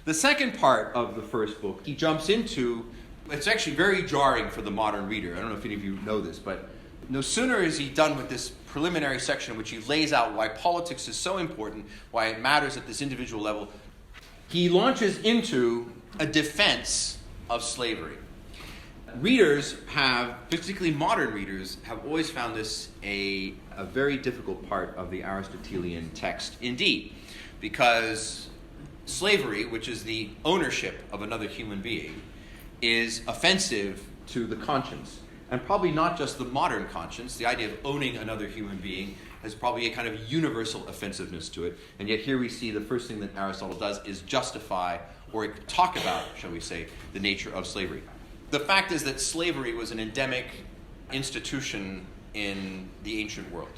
The second part of the first book, he jumps into, it's actually very jarring for the modern reader. I don't know if any of you know this, but no sooner is he done with this preliminary section in which he lays out why politics is so important, why it matters at this individual level, he launches into a defense of slavery. Readers have, particularly modern readers, have always found this a very difficult part of the Aristotelian text indeed, because slavery, which is the ownership of another human being, is offensive to the conscience. And probably not just the modern conscience. The idea of owning another human being has probably a kind of universal offensiveness to it. And yet here we see the first thing that Aristotle does is justify or talk about, shall we say, the nature of slavery. The fact is that slavery was an endemic institution in the ancient world.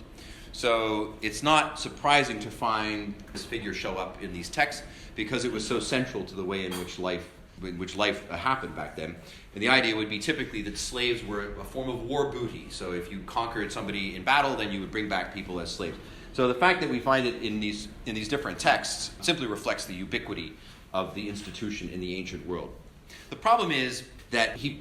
So it's not surprising to find this figure show up in these texts because it was so central to the way in which life happened back then. And the idea would be typically that slaves were a form of war booty. So if you conquered somebody in battle, then you would bring back people as slaves. So the fact that we find it in these different texts simply reflects the ubiquity of the institution in the ancient world. The problem is that he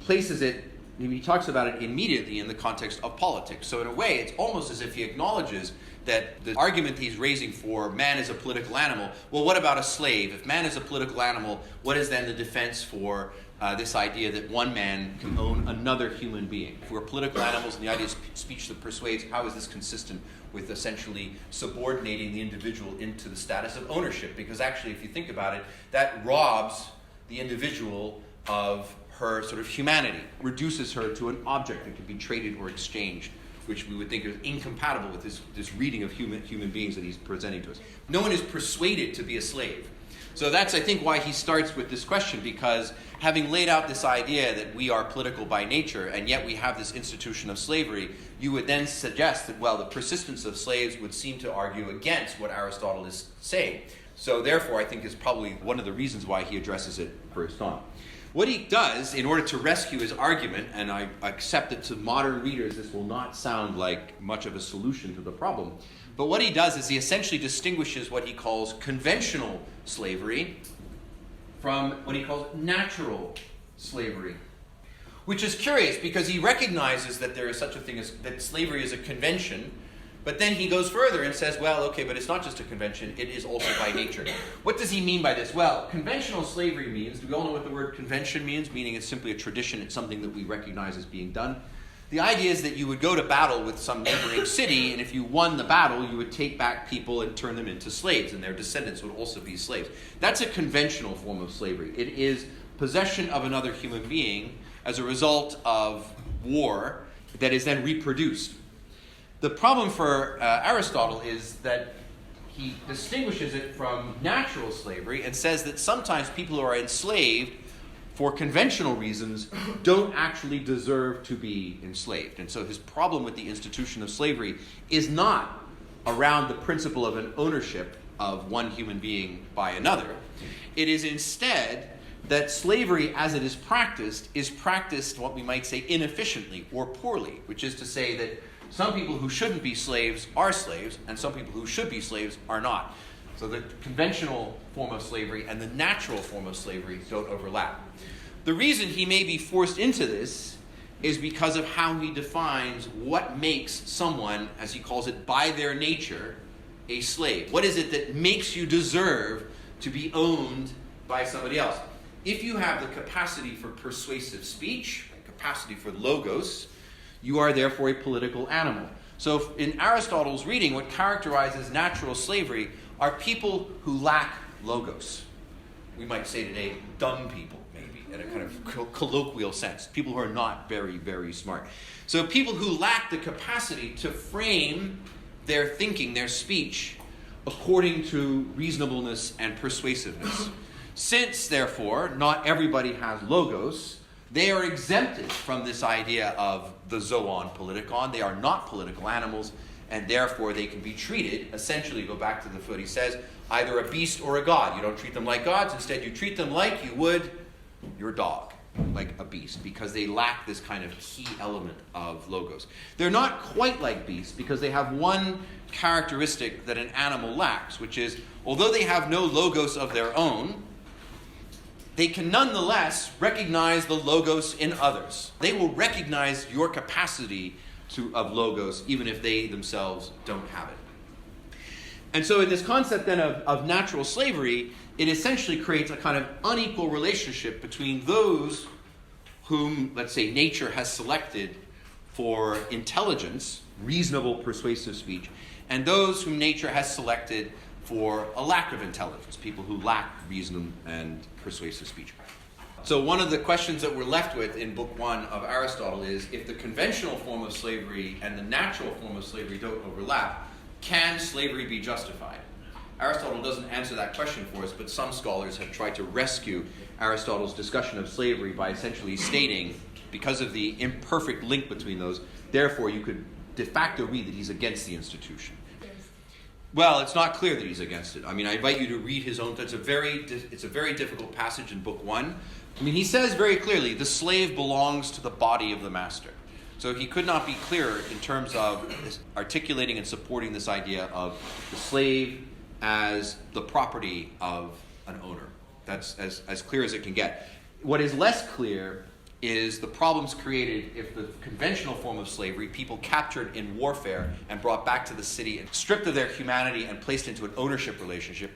talks about it immediately in the context of politics. So in a way, it's almost as if he acknowledges that the argument he's raising for man is a political animal, well, what about a slave? If man is a political animal, what is then the defense for this idea that one man can own another human being? If we're political animals and the idea is speech that persuades, how is this consistent with essentially subordinating the individual into the status of ownership? Because actually, if you think about it, that robs the individual of her sort of humanity, reduces her to an object that can be traded or exchanged, which we would think is incompatible with this reading of human beings that he's presenting to us. No one is persuaded to be a slave. So that's, I think, why he starts with this question, because having laid out this idea that we are political by nature, and yet we have this institution of slavery, you would then suggest that, well, the persistence of slaves would seem to argue against what Aristotle is saying. So therefore, I think is probably one of the reasons why he addresses it first on. What he does, in order to rescue his argument, and I accept that to modern readers this will not sound like much of a solution to the problem, but what he does is he essentially distinguishes what he calls conventional slavery from what he calls natural slavery, which is curious because he recognizes that there is such a thing as that slavery is a convention. But then he goes further and says, well, okay, but it's not just a convention, it is also by nature. What does he mean by this? Well, conventional slavery means, do we all know what the word convention means? Meaning it's simply a tradition, it's something that we recognize as being done. The idea is that you would go to battle with some neighboring city, and if you won the battle, you would take back people and turn them into slaves, and their descendants would also be slaves. That's a conventional form of slavery. It is possession of another human being as a result of war that is then reproduced. The problem for Aristotle is that he distinguishes it from natural slavery and says that sometimes people who are enslaved for conventional reasons don't actually deserve to be enslaved. And so his problem with the institution of slavery is not around the principle of an ownership of one human being by another. It is instead that slavery as it is practiced what we might say inefficiently or poorly, which is to say that some people who shouldn't be slaves are slaves, and some people who should be slaves are not. So the conventional form of slavery and the natural form of slavery don't overlap. The reason he may be forced into this is because of how he defines what makes someone, as he calls it, by their nature, a slave. What is it that makes you deserve to be owned by somebody else? If you have the capacity for persuasive speech, capacity for logos, you are therefore a political animal. So in Aristotle's reading, what characterizes natural slavery are people who lack logos. We might say today, dumb people, maybe, in a kind of colloquial sense. People who are not very, very smart. So people who lack the capacity to frame their thinking, their speech, according to reasonableness and persuasiveness. Since, therefore, not everybody has logos, they are exempted from this idea of the zoon politikon. They are not political animals, and therefore they can be treated, essentially, go back to the foot, he says, either a beast or a god. You don't treat them like gods. Instead, you treat them like you would your dog, like a beast, because they lack this kind of key element of logos. They're not quite like beasts because they have one characteristic that an animal lacks, which is, although they have no logos of their own, they can nonetheless recognize the logos in others. They will recognize your capacity of logos, even if they themselves don't have it. And so in this concept then of natural slavery, it essentially creates a kind of unequal relationship between those whom, let's say, nature has selected for intelligence, reasonable, persuasive speech, and those whom nature has selected for a lack of intelligence, people who lack reason and persuasive speech. So one of the questions that we're left with in Book 1 of Aristotle is, if the conventional form of slavery and the natural form of slavery don't overlap, can slavery be justified? Aristotle doesn't answer that question for us, but some scholars have tried to rescue Aristotle's discussion of slavery by essentially stating, because of the imperfect link between those, therefore you could de facto read that he's against the institution. Well, it's not clear that he's against it. I mean, I invite you to read his own. It's a very difficult passage in Book 1. I mean, he says very clearly, the slave belongs to the body of the master. So he could not be clearer in terms of articulating and supporting this idea of the slave as the property of an owner. That's as clear as it can get. What is less clear is the problems created if the conventional form of slavery, people captured in warfare and brought back to the city and stripped of their humanity and placed into an ownership relationship,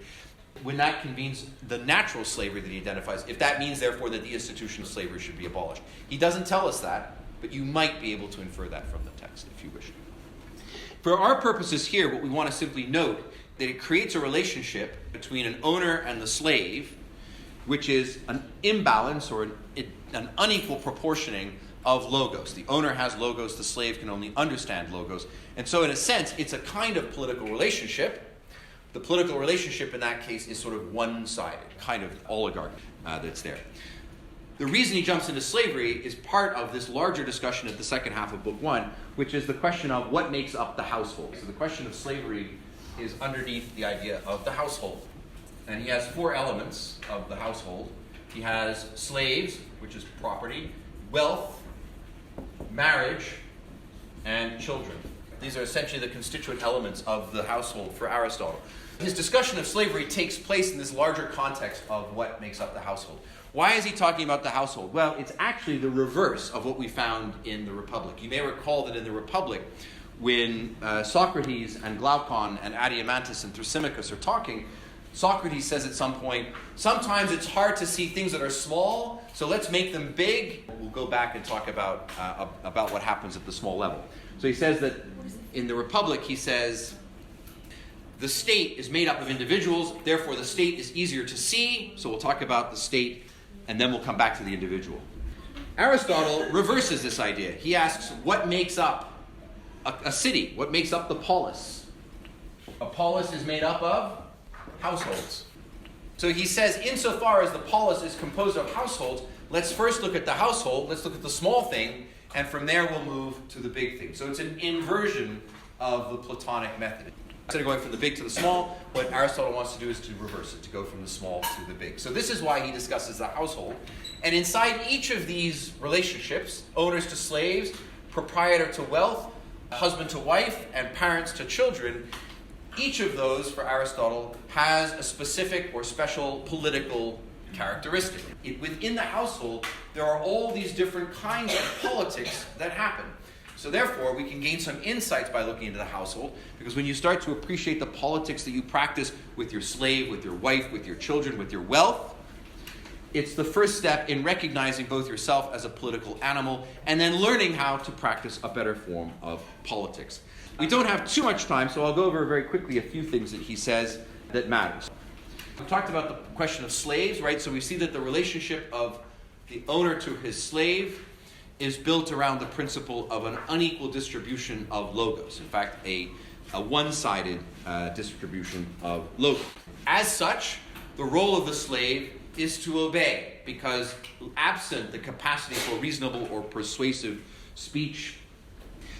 when that convenes the natural slavery that he identifies, if that means, therefore, that the institution of slavery should be abolished. He doesn't tell us that, but you might be able to infer that from the text, if you wish. For our purposes here, what we want to simply note that it creates a relationship between an owner and the slave, which is an imbalance or an unequal proportioning of logos. The owner has logos, the slave can only understand logos. And so in a sense, it's a kind of political relationship. The political relationship in that case is sort of one-sided, kind of oligarchy that's there. The reason he jumps into slavery is part of this larger discussion at the second half of Book 1, which is the question of what makes up the household. So the question of slavery is underneath the idea of the household. And he has 4 elements of the household. He has slaves, which is property, wealth, marriage, and children. These are essentially the constituent elements of the household for Aristotle. His discussion of slavery takes place in this larger context of what makes up the household. Why is he talking about the household? Well, it's actually the reverse of what we found in the Republic. You may recall that in the Republic, when Socrates and Glaucon and Adiamantus and Thrasymachus are talking, Socrates says at some point, sometimes it's hard to see things that are small, so let's make them big. We'll go back and talk about what happens at the small level. So he says that in the Republic, he says, the state is made up of individuals, therefore the state is easier to see, so we'll talk about the state, and then we'll come back to the individual. Aristotle reverses this idea. He asks, what makes up a city? What makes up the polis? A polis is made up of households. So he says, insofar as the polis is composed of households, let's first look at the household, let's look at the small thing, and from there we'll move to the big thing. So it's an inversion of the Platonic method. Instead of going from the big to the small, what Aristotle wants to do is to reverse it, to go from the small to the big. So this is why he discusses the household. And inside each of these relationships, owners to slaves, proprietor to wealth, husband to wife, and parents to children, each of those, for Aristotle, has a specific or special political characteristic. Within the household, there are all these different kinds of politics that happen. So therefore, we can gain some insights by looking into the household, because when you start to appreciate the politics that you practice with your slave, with your wife, with your children, with your wealth, it's the first step in recognizing both yourself as a political animal and then learning how to practice a better form of politics. We don't have too much time, so I'll go over very quickly a few things that he says that matters. We talked about the question of slaves, right? So we see that the relationship of the owner to his slave is built around the principle of an unequal distribution of logos. In fact, a one-sided distribution of logos. As such, the role of the slave is to obey, because absent the capacity for reasonable or persuasive speech,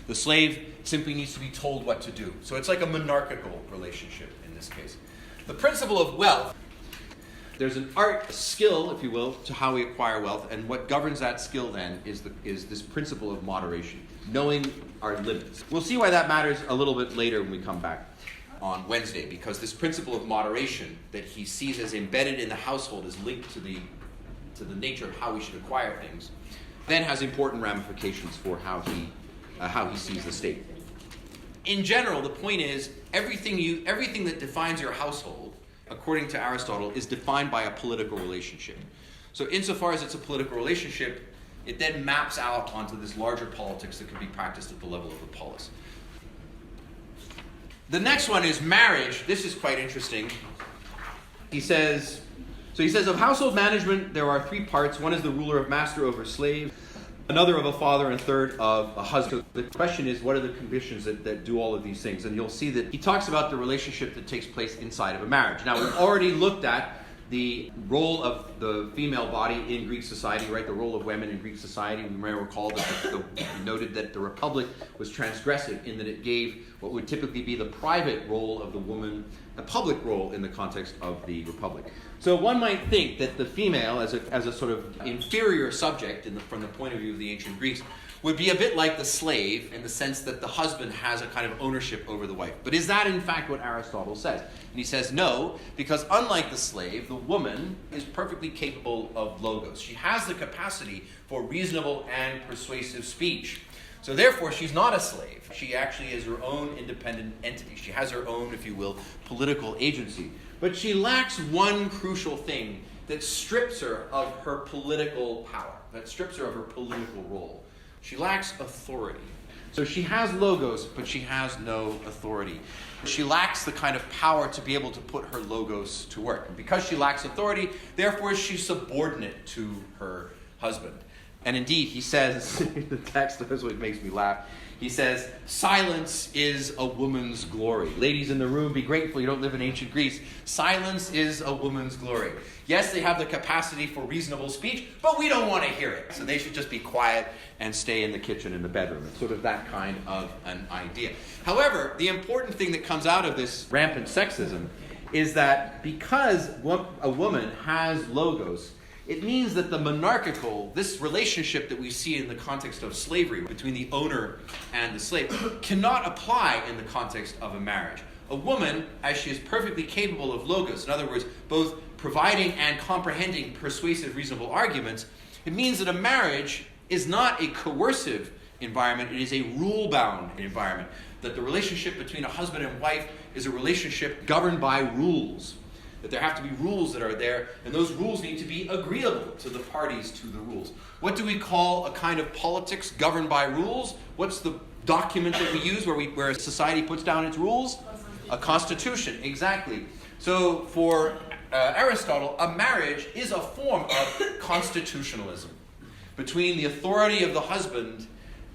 the slave simply needs to be told what to do. So it's like a monarchical relationship in this case. The principle of wealth, there's an art, a skill, if you will, to how we acquire wealth, and what governs that skill then is this principle of moderation, knowing our limits. We'll see why that matters a little bit later when we come back on Wednesday, because this principle of moderation that he sees as embedded in the household is linked to the to the nature of how we should acquire things, then has important ramifications for how he sees the state. In general, the point is, everything that defines your household, according to Aristotle, is defined by a political relationship. So insofar as it's a political relationship, it then maps out onto this larger politics that can be practiced at the level of the polis. The next one is marriage. This is quite interesting. He says, of household management, there are three parts. One is the ruler of master over slave, another of a father, and a third of a husband. The question is, what are the conditions that do all of these things? And you'll see that he talks about the relationship that takes place inside of a marriage. Now, we've already looked at the role of the female body in Greek society, right? The role of women in Greek society. We may recall that we noted that the Republic was transgressive in that it gave what would typically be the private role of the woman a public role in the context of the Republic. So one might think that the female, as a sort of inferior subject from the point of view of the ancient Greeks, would be a bit like the slave in the sense that the husband has a kind of ownership over the wife. But is that in fact what Aristotle says? And he says no, because unlike the slave, the woman is perfectly capable of logos. She has the capacity for reasonable and persuasive speech. So therefore, she's not a slave. She actually is her own independent entity. She has her own, if you will, political agency. But she lacks one crucial thing that strips her of her political power, that strips her of her political role. She lacks authority. So she has logos, but she has no authority. She lacks the kind of power to be able to put her logos to work. And because she lacks authority, therefore she's subordinate to her husband. And indeed, he says, in the text, that's what makes me laugh, he says, silence is a woman's glory. Ladies in the room, be grateful you don't live in ancient Greece. Silence is a woman's glory. Yes, they have the capacity for reasonable speech, but we don't want to hear it. So they should just be quiet and stay in the kitchen, in the bedroom. It's sort of that kind of an idea. However, the important thing that comes out of this rampant sexism is that because a woman has logos, it means that the monarchical, this relationship that we see in the context of slavery between the owner and the slave, cannot apply in the context of a marriage. A woman, as she is perfectly capable of logos, in other words, both providing and comprehending persuasive, reasonable arguments, it means that a marriage is not a coercive environment, it is a rule-bound environment. That the relationship between a husband and wife is a relationship governed by rules. That there have to be rules that are there, and those rules need to be agreeable to the parties to the rules. What do we call a kind of politics governed by rules? What's the document that we use where a society puts down its rules? A constitution, exactly. So for Aristotle, a marriage is a form of constitutionalism between the authority of the husband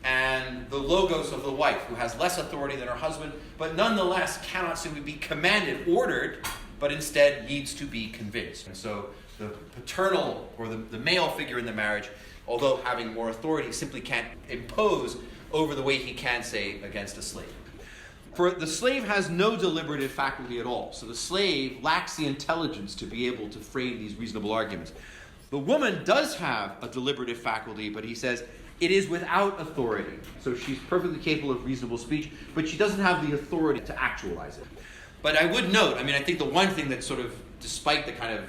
and the logos of the wife, who has less authority than her husband, but nonetheless cannot simply be commanded, ordered, but instead needs to be convinced. And so the paternal or the male figure in the marriage, although having more authority, simply can't impose over the way he can, say, against a slave. For the slave has no deliberative faculty at all. So the slave lacks the intelligence to be able to frame these reasonable arguments. The woman does have a deliberative faculty, but he says it is without authority. So she's perfectly capable of reasonable speech, but she doesn't have the authority to actualize it. But I would note, I think the one thing that sort of, despite the kind of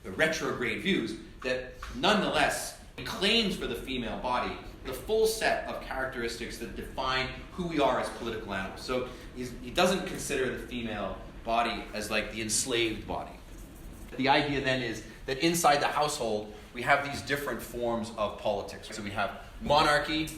the retrograde views, that nonetheless claims for the female body the full set of characteristics that define who we are as political animals. So he doesn't consider the female body as like the enslaved body. The idea then is that inside the household, we have these different forms of politics. So we have monarchy.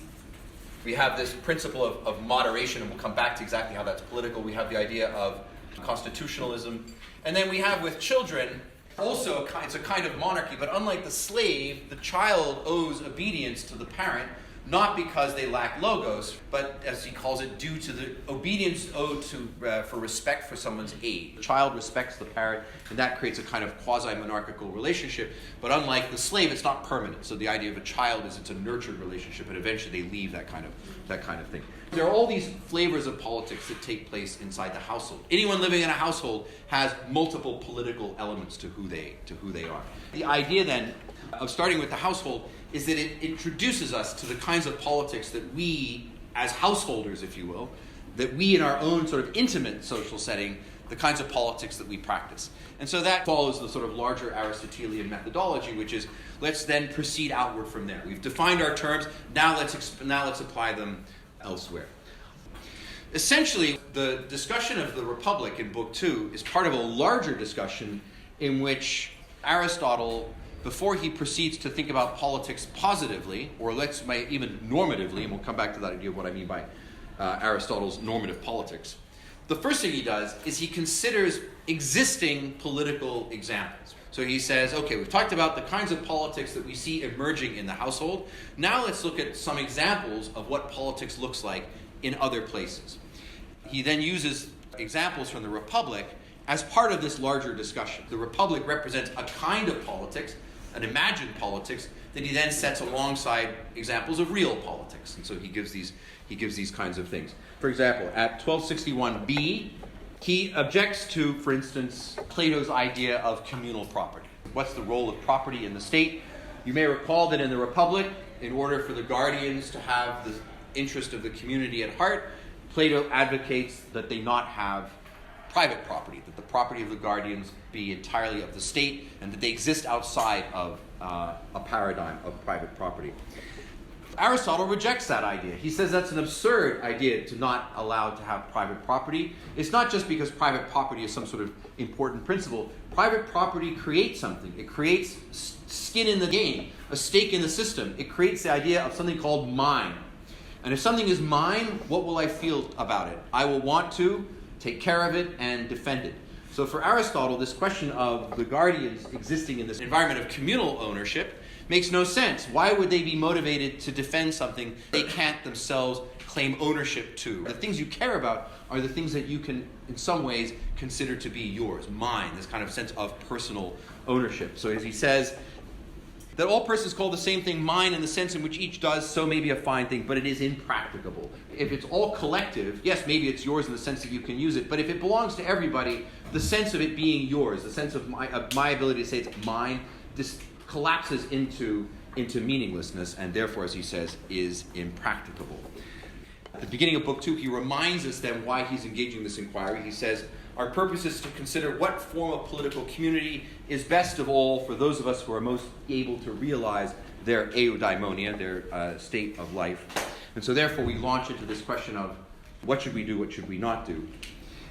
We have this principle of moderation, and we'll come back to exactly how that's political. We have the idea of constitutionalism. And then we have with children, also it's a kind of monarchy, but unlike the slave, the child owes obedience to the parent, not because they lack logos, but as he calls it, due to the obedience owed to for respect for someone's age. The child respects the parent, and that creates a kind of quasi-monarchical relationship. But unlike the slave, it's not permanent. So the idea of a child is it's a nurtured relationship, and eventually they leave that kind of thing. There are all these flavors of politics that take place inside the household. Anyone living in a household has multiple political elements to who they are. The idea then of starting with the household is that it introduces us to the kinds of politics that we, as householders, if you will, that we in our own sort of intimate social setting, the kinds of politics that we practice. And so that follows the sort of larger Aristotelian methodology, which is let's then proceed outward from there. We've defined our terms, now let's apply them elsewhere. Essentially, the discussion of the Republic in Book 2 is part of a larger discussion in which Aristotle, before he proceeds to think about politics positively, or even normatively, and we'll come back to that idea of what I mean by Aristotle's normative politics, the first thing he does is he considers existing political examples. So he says, okay, we've talked about the kinds of politics that we see emerging in the household. Now let's look at some examples of what politics looks like in other places. He then uses examples from the Republic as part of this larger discussion. The Republic represents a kind of politics, an imagined politics, that he then sets alongside examples of real politics. And so he gives these kinds of things. For example, at 1261b, he objects to, for instance, Plato's idea of communal property. What's the role of property in the state? You may recall that in the Republic, in order for the guardians to have the interest of the community at heart, Plato advocates that they not have private property, that the property of the guardians be entirely of the state, and that they exist outside of a paradigm of private property. Aristotle rejects that idea. He says that's an absurd idea to not allow to have private property. It's not just because private property is some sort of important principle. Private property creates something. It creates skin in the game, a stake in the system. It creates the idea of something called mine. And if something is mine, what will I feel about it? I will want to take care of it and defend it. So for Aristotle, this question of the guardians existing in this environment of communal ownership makes no sense. Why would they be motivated to defend something they can't themselves claim ownership to? The things you care about are the things that you can, in some ways, consider to be yours, mine, this kind of sense of personal ownership. So as he says, that all persons call the same thing mine in the sense in which each does, so may be a fine thing, but it is impracticable. If it's all collective, yes, maybe it's yours in the sense that you can use it, but if it belongs to everybody, the sense of it being yours, the sense of my ability to say it's mine, this collapses into meaninglessness, and therefore, as he says, is impracticable. At the beginning of Book 2, he reminds us then why he's engaging this inquiry. He says, our purpose is to consider what form of political community is best of all for those of us who are most able to realize their eudaimonia, their state of life. And so therefore we launch into this question of what should we do, what should we not do.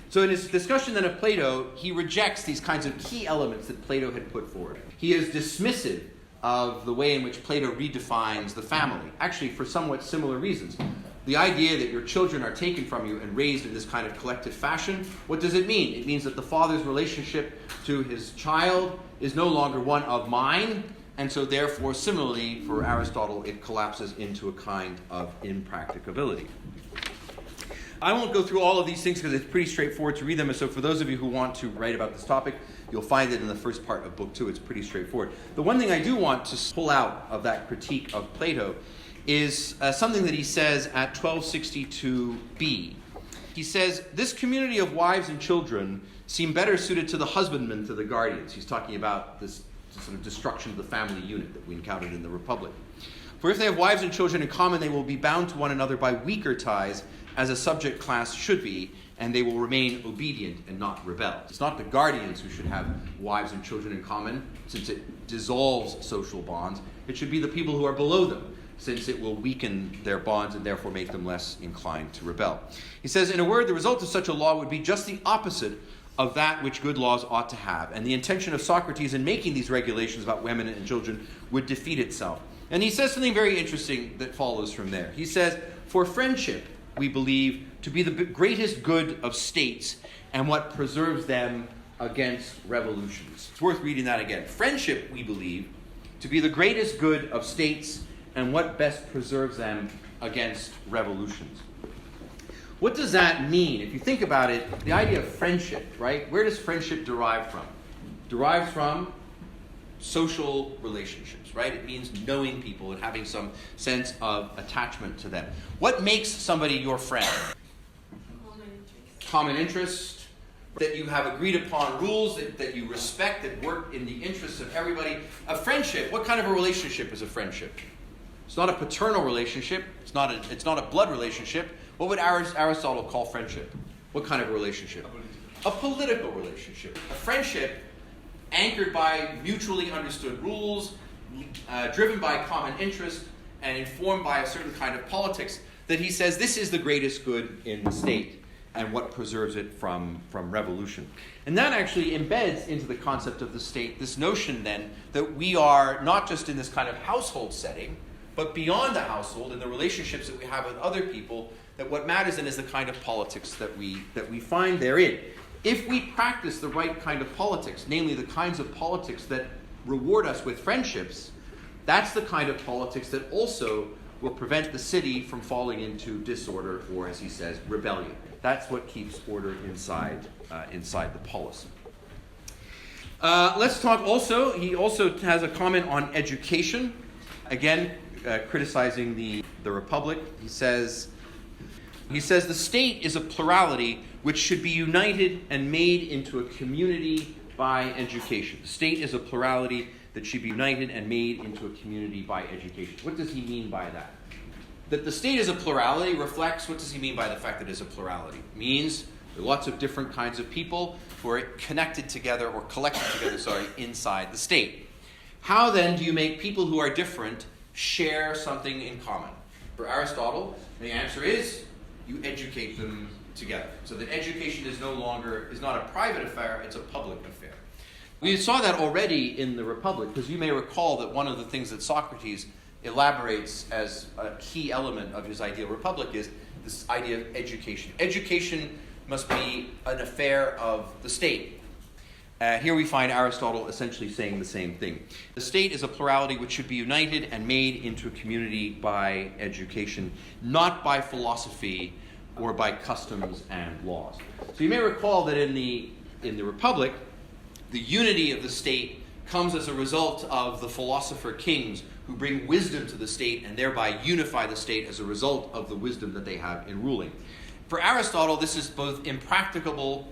So in his discussion then of Plato, he rejects these kinds of key elements that Plato had put forward. He is dismissive of the way in which Plato redefines the family, actually for somewhat similar reasons. The idea that your children are taken from you and raised in this kind of collective fashion, what does it mean? It means that the father's relationship to his child is no longer one of mine, and so therefore, similarly, for Aristotle, it collapses into a kind of impracticability. I won't go through all of these things because it's pretty straightforward to read them, and so for those of you who want to write about this topic, you'll find it in the first part of Book 2. It's pretty straightforward. The one thing I do want to pull out of that critique of Plato is something that he says at 1262b. He says, this community of wives and children seem better suited to the husbandmen than to the guardians. He's talking about this sort of destruction of the family unit that we encountered in the Republic. For if they have wives and children in common, they will be bound to one another by weaker ties, as a subject class should be, and they will remain obedient and not rebel. It's not the guardians who should have wives and children in common, since it dissolves social bonds. It should be the people who are below them, since it will weaken their bonds and therefore make them less inclined to rebel. He says, in a word, the result of such a law would be just the opposite of that which good laws ought to have, and the intention of Socrates in making these regulations about women and children would defeat itself. And he says something very interesting that follows from there. He says, for friendship, we believe to be the greatest good of states and what preserves them against revolutions. It's worth reading that again. Friendship, we believe, to be the greatest good of states and what best preserves them against revolutions. What does that mean? If you think about it, the idea of friendship, right? Where does friendship derive from? It derives from social relationships, right? It means knowing people and having some sense of attachment to them. What makes somebody your friend? Common interest, that you have agreed upon rules that you respect, that work in the interests of everybody. A friendship, what kind of a relationship is a friendship? It's not a paternal relationship. It's not a blood relationship. What would Aristotle call friendship? What kind of a relationship? a political relationship, a friendship anchored by mutually understood rules, driven by common interest, and informed by a certain kind of politics, that he says this is the greatest good in the state and what preserves it from revolution. And that actually embeds into the concept of the state this notion then that we are not just in this kind of household setting, but beyond the household, in the relationships that we have with other people, that what matters then is the kind of politics that we find therein. If we practice the right kind of politics, namely the kinds of politics that reward us with friendships, that's the kind of politics that also will prevent the city from falling into disorder or, as he says, rebellion. That's what keeps order inside the polis. Let's talk also, he also has a comment on education. Again, criticizing the Republic. He says, the state is a plurality which should be united and made into a community by education. The state is a plurality that should be united and made into a community by education. What does he mean by that? That the state is a plurality reflects, what does he mean by the fact that it is a plurality? It means there are lots of different kinds of people who are connected together or collected together, inside the state. How then do you make people who are different share something in common? For Aristotle, the answer is you educate them together. So that education is not a private affair, it's a public affair. We saw that already in the Republic, because you may recall that one of the things that Socrates elaborates as a key element of his ideal republic is this idea of education. Education must be an affair of the state. Here we find Aristotle essentially saying the same thing. The state is a plurality which should be united and made into a community by education, not by philosophy or by customs and laws. So you may recall that in the Republic, the unity of the state comes as a result of the philosopher kings who bring wisdom to the state and thereby unify the state as a result of the wisdom that they have in ruling. For Aristotle, this is both impracticable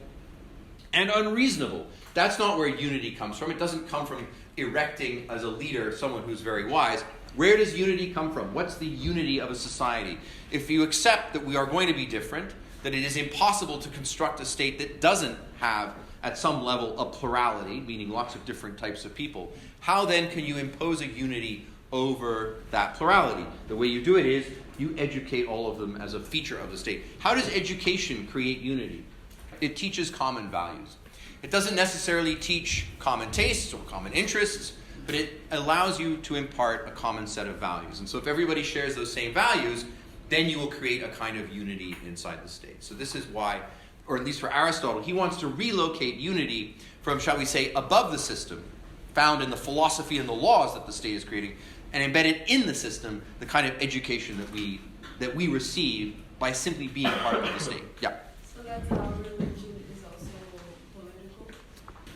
and unreasonable. That's not where unity comes from. It doesn't come from erecting as a leader someone who's very wise. Where does unity come from? What's the unity of a society? If you accept that we are going to be different, that it is impossible to construct a state that doesn't have, at some level, a plurality, meaning lots of different types of people, how then can you impose a unity over that plurality? The way you do it is you educate all of them as a feature of the state. How does education create unity? It teaches common values. It doesn't necessarily teach common tastes or common interests, but it allows you to impart a common set of values. And so if everybody shares those same values, then you will create a kind of unity inside the state. So this is why, or at least for Aristotle, he wants to relocate unity from, shall we say, above the system, found in the philosophy and the laws that the state is creating, and embedded in the system, the kind of education that we receive by simply being part of the state. Yeah. So that's how religion is also political?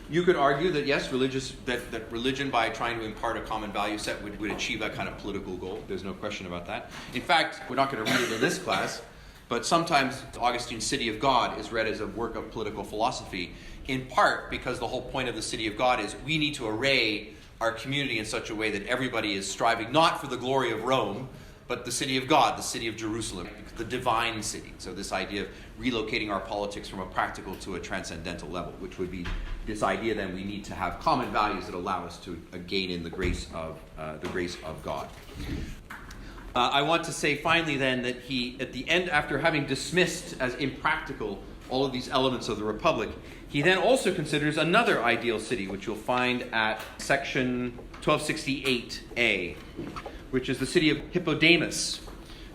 You could argue that yes, that religion, by trying to impart a common value set, would achieve that kind of political goal. There's no question about that. In fact, we're not going to read it in this class, but sometimes Augustine's City of God is read as a work of political philosophy, in part because the whole point of the City of God is we need to array our community in such a way that everybody is striving not for the glory of Rome, but the city of God, the city of Jerusalem, the divine city. So this idea of relocating our politics from a practical to a transcendental level, which would be this idea then we need to have common values that allow us to gain in the grace of God. I want to say finally then that he, at the end, after having dismissed as impractical all of these elements of the Republic, he then also considers another ideal city, which you'll find at section 1268a, which is the city of Hippodamus.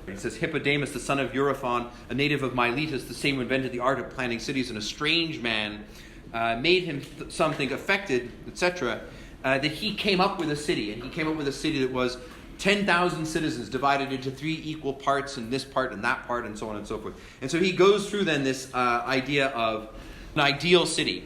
It says, Hippodamus, the son of Euryphon, a native of Miletus, the same who invented the art of planning cities, and a strange man, made him something affected, etc., that he came up with a city. And he came up with a city that was 10,000 citizens divided into 3 equal parts, and this part and that part, and so on and so forth. And so he goes through then this idea of an ideal city.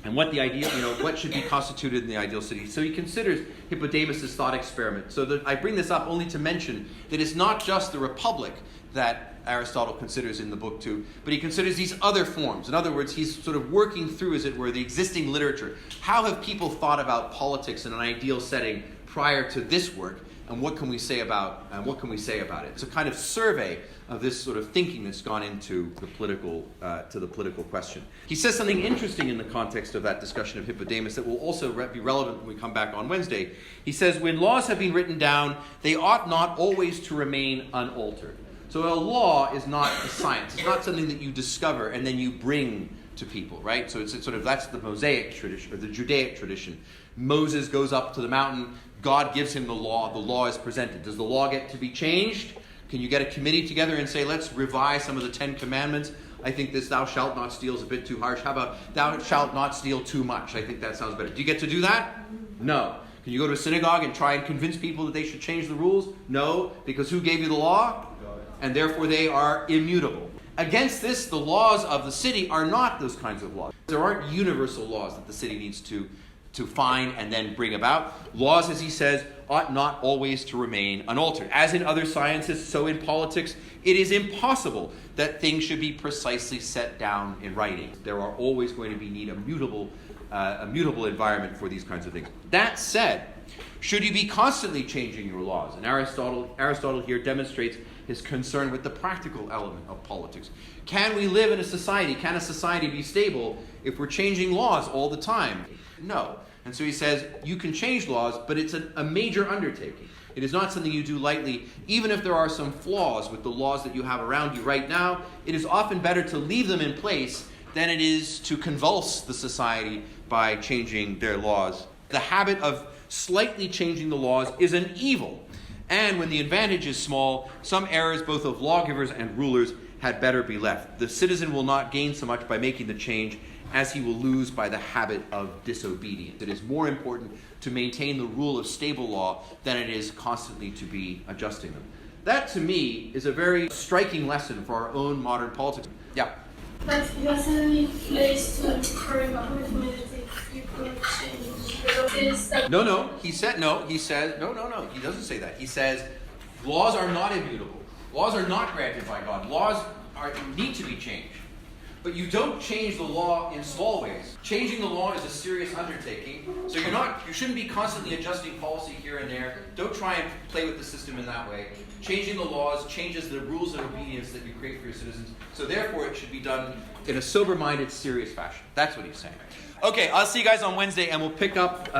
And what the ideal, what should be constituted in the ideal city. So he considers Hippodamus' thought experiment. So I bring this up only to mention that it's not just the Republic that Aristotle considers in the book too, but he considers these other forms. In other words, he's sort of working through, as it were, the existing literature. How have people thought about politics in an ideal setting prior to this work, and what can we say about it? It's a kind of survey of this sort of thinking that's gone into the political question. He says something interesting in the context of that discussion of Hippodamus that will also be relevant when we come back on Wednesday. He says, when laws have been written down, they ought not always to remain unaltered. So a law is not a science. It's not something that you discover and then you bring to people, right? So it's sort of, that's the Mosaic tradition, or the Judaic tradition. Moses goes up to the mountain, God gives him the law is presented. Does the law get to be changed? Can you get a committee together and say, let's revise some of the 10 commandments? I think this thou shalt not steal is a bit too harsh. How about thou shalt not steal too much? I think that sounds better. Do you get to do that? No. Can you go to a synagogue and try and convince people that they should change the rules? No, because who gave you the law? And therefore they are immutable. Against this, the laws of the city are not those kinds of laws. There aren't universal laws that the city needs to find and then bring about. Laws, as he says, ought not always to remain unaltered. As in other sciences, so in politics, it is impossible that things should be precisely set down in writing. There are always going to be need a mutable environment for these kinds of things. That said, should you be constantly changing your laws? And Aristotle here demonstrates his concern with the practical element of politics. Can we live in a society? Can a society be stable if we're changing laws all the time? No. And so he says, you can change laws, but it's a major undertaking. It is not something you do lightly. Even if there are some flaws with the laws that you have around you right now, it is often better to leave them in place than it is to convulse the society by changing their laws. The habit of slightly changing the laws is an evil. And when the advantage is small, some errors both of lawgivers and rulers had better be left. The citizen will not gain so much by making the change as he will lose by the habit of disobedience. It is more important to maintain the rule of stable law than it is constantly to be adjusting them. That, to me, is a very striking lesson for our own modern politics. Yeah? But it doesn't any place to encourage arithmetic people change. No. He says, no. He doesn't say that. He says, laws are not immutable. Laws are not granted by God. Laws need to be changed. But you don't change the law in small ways. Changing the law is a serious undertaking. So you shouldn't be constantly adjusting policy here and there. Don't try and play with the system in that way. Changing the laws changes the rules of obedience that you create for your citizens. So therefore it should be done in a sober-minded, serious fashion. That's what he's saying. Okay, I'll see you guys on Wednesday, and we'll pick up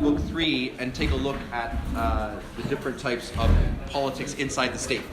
book 3 and take a look at the different types of politics inside the state.